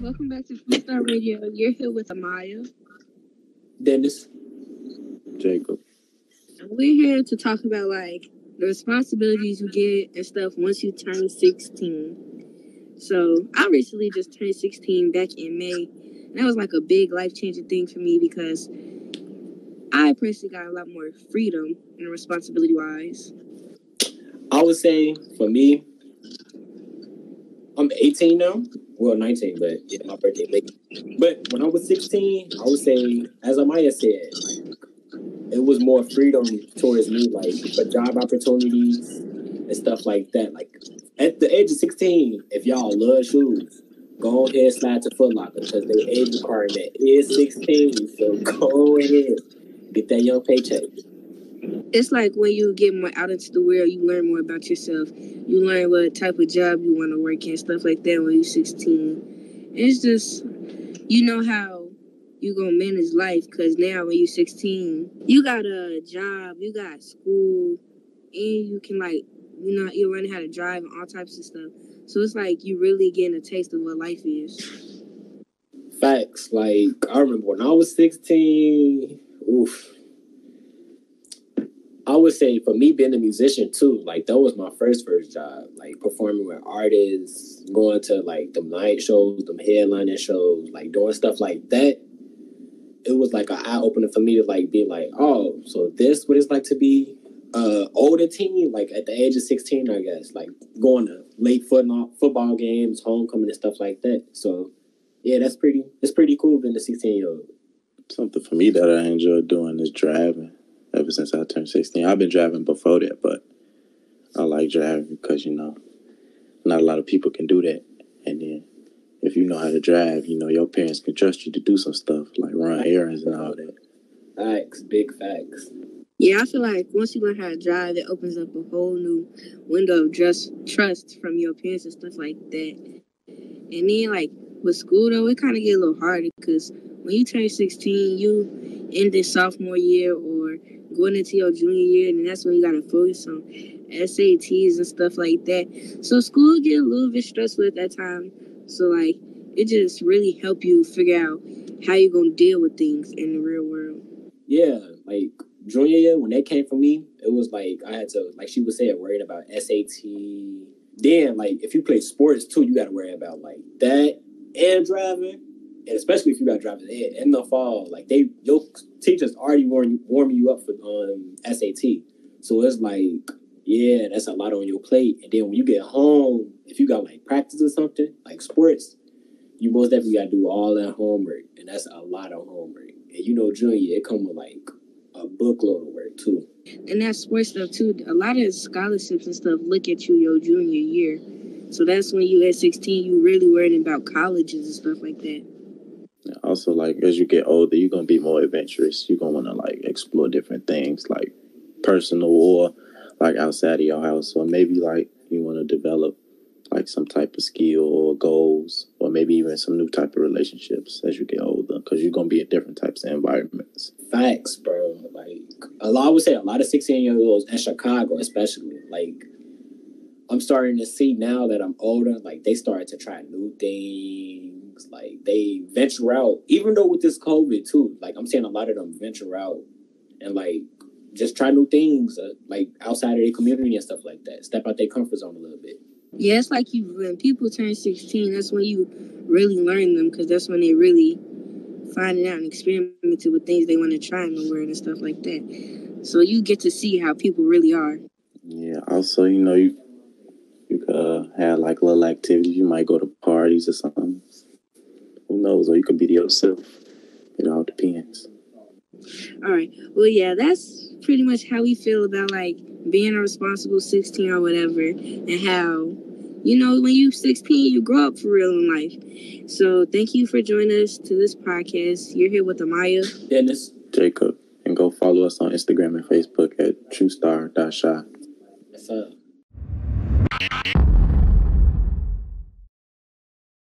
welcome back to Food Star Radio. You're here with Amaya. Dennis. Jacob. And we're here to talk about like the responsibilities you get and stuff once you turn 16. So I recently just turned 16 back in May. And that was like a big life-changing thing for me because I personally got a lot more freedom and responsibility-wise. I would say for me, I'm 18 now. Well, 19, but yeah, my birthday late. But when I was 16, I would say, as Amaya said, it was more freedom towards me, like for job opportunities and stuff like that. Like at the age of 16, if y'all love shoes, go ahead, slide to Foot Locker because their age requirement is 16. So go ahead, get that young paycheck. It's like when you get more out into the world, you learn more about yourself. You learn what type of job you want to work in, stuff like that when you're 16. It's just, you know how you going to manage life because now when you're 16, you got a job, you got school, and you can like, you're learning how to drive and all types of stuff. So it's like you really getting a taste of what life is. Facts. Like, I remember when I was 16, oof. I would say for me being a musician too, like that was my first job, like performing with artists, going to like them night shows, them headlining shows, like doing stuff like that. It was like an eye opener for me to like be like, oh, so this what it's like to be older teen, like at the age of 16, I guess, like going to late football games, homecoming and stuff like that. So yeah, it's pretty cool being a 16-year-old. Something for me that I enjoy doing is driving. Ever since I turned 16. I've been driving before that, but I like driving because, not a lot of people can do that. And then if you know how to drive, your parents can trust you to do some stuff like run errands and all that. Facts, big facts. Yeah, I feel like once you learn how to drive, it opens up a whole new window of trust from your parents and stuff like that. And then, like, with school, though, it kind of get a little harder because when you turn 16, you end the sophomore year or going into your junior year, and that's when you got to focus on SATs and stuff like that. So school get a little bit stressful at that time. So, like, it just really help you figure out how you're going to deal with things in the real world. Yeah, like, junior year, when that came for me, it was like I had to, like she was saying, worried about SAT. Then, like, if you play sports, too, you got to worry about, like, that and driving. And especially if you got driving in the fall, like your teachers already warming you up for SAT. So it's like, yeah, that's a lot on your plate. And then when you get home, if you got like practice or something, like sports, you most definitely got to do all that homework. And that's a lot of homework. And junior, it come with like a bookload of work too. And that sports stuff too, a lot of scholarships and stuff look at you your junior year. So that's when you at 16, you really worrying about colleges and stuff like that. Also, like, as you get older, you're going to be more adventurous. You're going to want to, like, explore different things, like, personal or, like, outside of your house. Or maybe, like, you want to develop, like, some type of skill or goals. Or maybe even some new type of relationships as you get older. Because you're going to be in different types of environments. Facts, bro. Like, I would say a lot of 16-year-olds in Chicago, especially, like, I'm starting to see now that I'm older, like, they start to try new things. Like, they venture out, even though with this COVID, too. Like, I'm seeing a lot of them venture out and, like, just try new things, like, outside of their community and stuff like that. Step out their comfort zone a little bit. Yeah, it's like when people turn 16, that's when you really learn them because that's when they really finding out and experimenting with things they want to try in the world and stuff like that. So you get to see how people really are. Yeah, also, you could have, like, little activities. You might go to parties or something. Who knows? Or you could be yourself. It all depends. All right. Well, yeah, that's pretty much how we feel about, like, being a responsible 16 or whatever. And how, when you're 16, you grow up for real in life. So thank you for joining us to this podcast. You're here with Amaya. Dennis. Jacob. And go follow us on Instagram and Facebook at truestar.shy. Yes, sir.